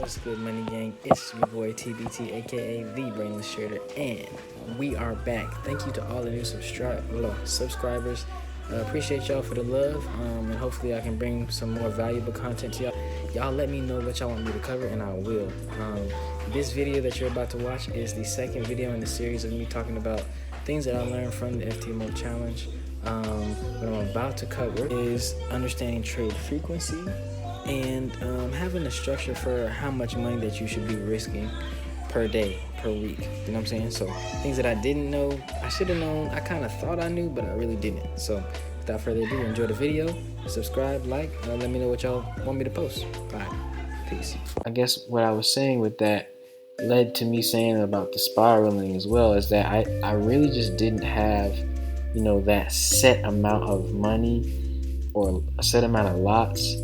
What's good, Money Gang? It's your boy TBT, aka the Brainless Trader, and we are back. Thank you to all the new subscribers. Appreciate y'all for the love, and hopefully I can bring some more valuable content to y'all. Y'all let me know what y'all want me to cover, and I will. This video that you're about to watch is the second video in the series of me talking about things that I learned from the FTMO challenge. What I'm about to cover is understanding trade frequency and having a structure for how much money that you should be risking per day, per week. You know what I'm saying? So things that I didn't know, I should have known. I kind of thought I knew, but I really didn't. So without further ado, enjoy the video, subscribe, like, let me know what y'all want me to post. Bye. Peace. I guess what I was saying with that led to me saying about the spiraling as well, is that I really just didn't have, that set amount of money or a set amount of lots.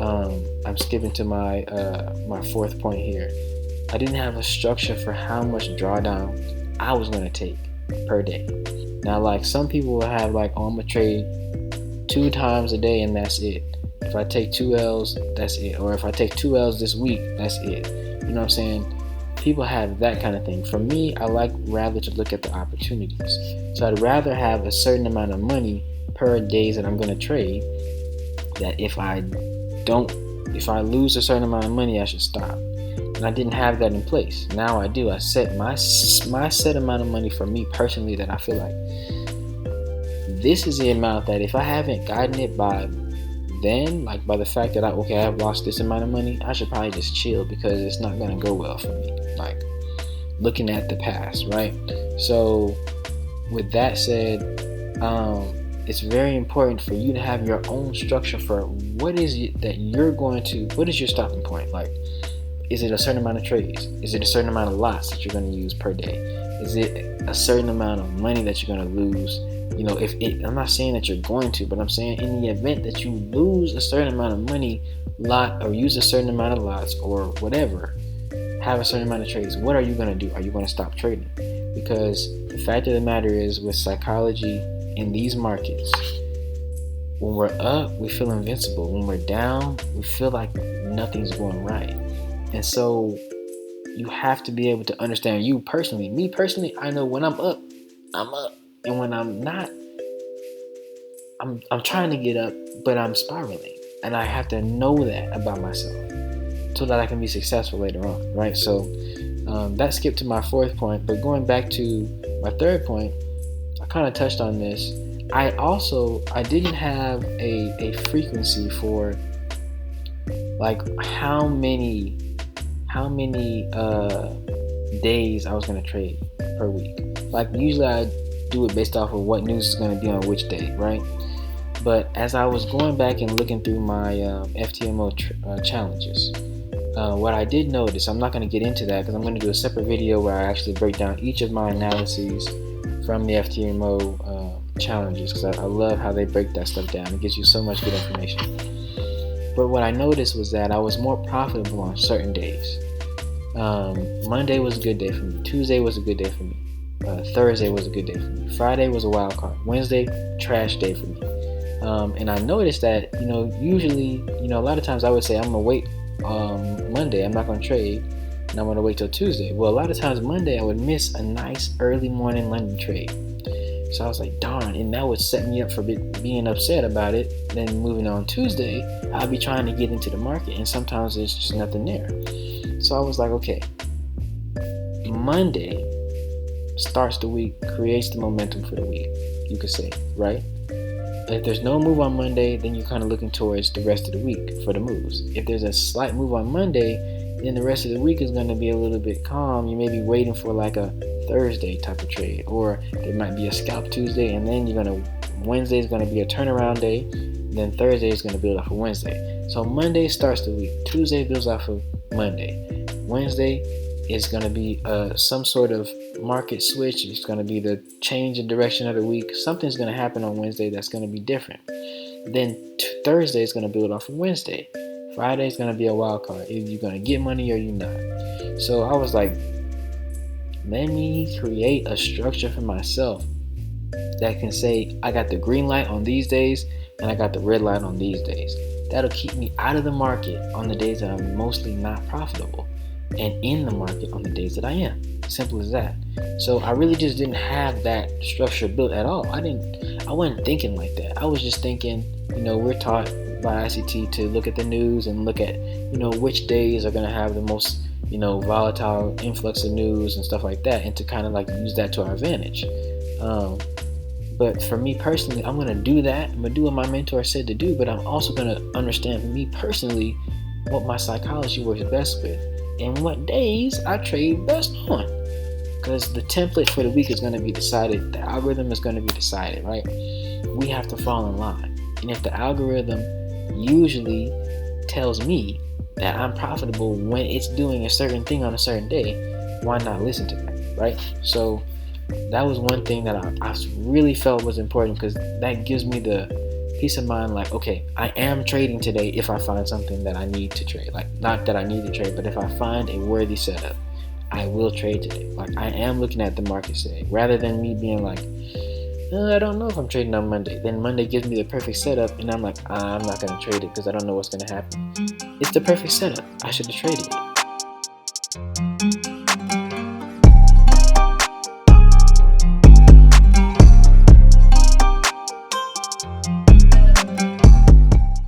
I'm skipping to my my fourth point here. I didn't have a structure for how much drawdown I was going to take per day. Now, like some people will have I'm going to trade 2 times a day and that's it. If I take 2 L's, that's it. Or if I take 2 L's this week, that's it. You know what I'm saying? People have that kind of thing. For me, I like rather to look at the opportunities. So I'd rather have a certain amount of money per days that I'm going to trade, that if I lose a certain amount of money, I should stop. And I didn't have that in place. Now I do. I set my set amount of money for me personally that I feel like this is the amount that if I haven't gotten it by then, by the fact that I've lost this amount of money, I should probably just chill because it's not going to go well for me. Looking at the past, right? So with that said, it's very important for you to have your own structure for what is it that you're going to, what is your stopping point? Is it a certain amount of trades? Is it a certain amount of lots that you're going to use per day? Is it a certain amount of money that you're going to lose? I'm not saying that you're going to, but I'm saying in the event that you lose a certain amount of money, lot, or use a certain amount of lots or whatever, have a certain amount of trades, what are you going to do? Are you going to stop trading? Because the fact of the matter is, with psychology in these markets, when we're up, we feel invincible. When we're down, we feel like nothing's going right. And so you have to be able to understand you personally. Me personally, I know when I'm up, I'm up. And when I'm not, I'm trying to get up, but I'm spiraling. And I have to know that about myself so that I can be successful later on, right? So that skipped to my fourth point. But going back to my third point, I kind of touched on this. I didn't have a frequency for how many days I was going to trade per week. Usually I do it based off of what news is going to be on which day, right? But as I was going back and looking through my FTMO challenges, what I did notice, I'm not going to get into that because I'm going to do a separate video where I actually break down each of my analyses from the FTMO challenges, because I love how they break that stuff down. It gives you so much good information. But what I noticed was that I was more profitable on certain days. Monday was a good day for me. Tuesday was a good day for me. Thursday was a good day for me. Friday was a wild card. Wednesday, trash day for me. And I noticed that, usually, a lot of times I would say I'm going to wait Monday. I'm not going to trade. And I'm going to wait till Tuesday. Well, a lot of times Monday I would miss a nice early morning London trade. So I was like, darn. And that would set me up for being upset about it. Then moving on Tuesday, I'll be trying to get into the market. And sometimes there's just nothing there. So I was like, okay, Monday starts the week, creates the momentum for the week, you could say, right? If there's no move on Monday, then you're kind of looking towards the rest of the week for the moves. If there's a slight move on Monday, then the rest of the week is going to be a little bit calm. You may be waiting for a Thursday type of trade, or there might be a scalp Tuesday, and then Wednesday is going to be a turnaround day, then Thursday is going to build off of Wednesday. So Monday starts the week, Tuesday builds off of Monday, Wednesday is going to be some sort of market switch. It's going to be the change in direction of the week. Something's going to happen on Wednesday that's going to be different. Then Thursday is going to build off of Wednesday. Friday is going to be a wild card. Either you're going to get money or you're not. So I was like, let me create a structure for myself that can say I got the green light on these days and I got the red light on these days. that'll keep me out of the market on the days that I'm mostly not profitable, and in the market on the days that I am. Simple as that. So I really just didn't have that structure built at all. I wasn't thinking like that. I was just thinking, we're taught by ICT to look at the news and look at, which days are going to have the most, volatile influx of news and stuff like that, and to kind of like use that to our advantage. But for me personally, I'm going to do that. I'm going to do what my mentor said to do, but I'm also going to understand for me personally what my psychology works best with and what days I trade best on. Because the template for the week is going to be decided. The algorithm is going to be decided, right? We have to fall in line. And if the algorithm usually tells me that I'm profitable when it's doing a certain thing on a certain day, why not listen to that, right? So that was one thing that I really felt was important, because that gives me the peace of mind, like, okay, I am trading today if I find something that I need to trade. Like, not that I need to trade, but if I find a worthy setup, I will trade today. Like, I am looking at the market today, rather than me being like, I don't know if I'm trading on Monday. Then Monday gives me the perfect setup, and I'm like, I'm not going to trade it because I don't know what's going to happen. It's the perfect setup. I should have traded it.